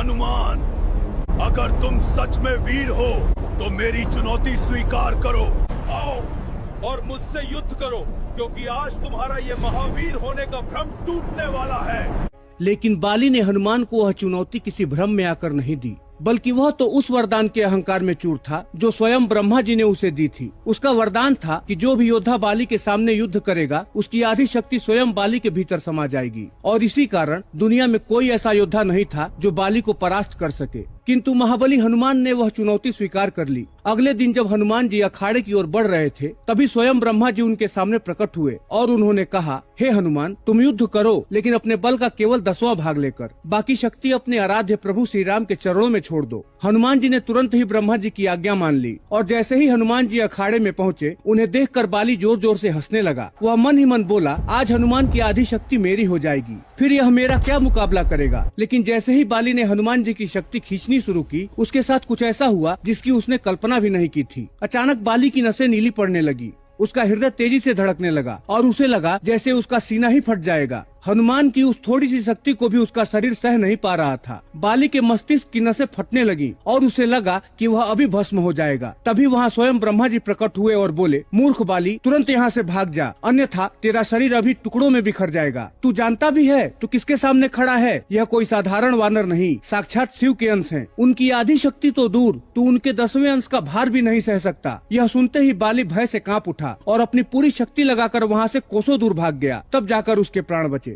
हनुमान, अगर तुम सच में वीर हो तो मेरी चुनौती स्वीकार करो। आओ और मुझसे युद्ध करो, क्योंकि आज तुम्हारा ये महावीर होने का भ्रम टूटने वाला है। लेकिन बाली ने हनुमान को वह चुनौती किसी भ्रम में आकर नहीं दी, बल्कि वह तो उस वरदान के अहंकार में चूर था जो स्वयं ब्रह्मा जी ने उसे दी थी। उसका वरदान था कि जो भी योद्धा बाली के सामने युद्ध करेगा उसकी आधी शक्ति स्वयं बाली के भीतर समा जाएगी, और इसी कारण दुनिया में कोई ऐसा योद्धा नहीं था जो बाली को परास्त कर सके। किंतु महाबली हनुमान ने वह चुनौती स्वीकार कर ली। अगले दिन जब हनुमान जी अखाड़े की ओर बढ़ रहे थे, तभी स्वयं ब्रह्मा जी उनके सामने प्रकट हुए और उन्होंने कहा, हे हनुमान, तुम युद्ध करो, लेकिन अपने बल का केवल 10वां भाग लेकर, बाकी शक्ति अपने आराध्य प्रभु श्री राम के चरणों में छोड़ दो। हनुमान जी ने तुरंत ही ब्रह्मा जी की आज्ञा मान ली, और जैसे ही हनुमान जी अखाड़े में पहुँचे, उन्हें देखकर बाली जोर जोर से हंसने लगा। वह मन ही मन बोला, आज हनुमान की आधी शक्ति मेरी हो जाएगी, फिर यह मेरा क्या मुकाबला करेगा। लेकिन जैसे ही बाली ने हनुमान जी की शक्ति खींचनी शुरू की, उसके साथ कुछ ऐसा हुआ जिसकी उसने कल्पना भी नहीं की थी। अचानक बाली की नसें नीली पड़ने लगी, उसका हृदय तेजी से धड़कने लगा और उसे लगा जैसे उसका सीना ही फट जाएगा। हनुमान की उस थोड़ी सी शक्ति को भी उसका शरीर सह नहीं पा रहा था। बाली के मस्तिष्क की नसें फटने लगी और उसे लगा कि वह अभी भस्म हो जाएगा। तभी वहाँ स्वयं ब्रह्मा जी प्रकट हुए और बोले, मूर्ख बाली, तुरंत यहाँ से भाग जा, अन्यथा तेरा शरीर अभी टुकड़ों में बिखर जाएगा। तू जानता भी है तू किसके सामने खड़ा है? यह कोई साधारण वानर नहीं, साक्षात शिव के अंश हैं। उनकी आधी शक्ति तो दूर, तू उनके 10वें अंश का भार भी नहीं सह सकता। यह सुनते ही बाली भय से कांप उठा और अपनी पूरी शक्ति लगाकर वहाँ से कोसों दूर भाग गया। तब जाकर उसके प्राण बचे।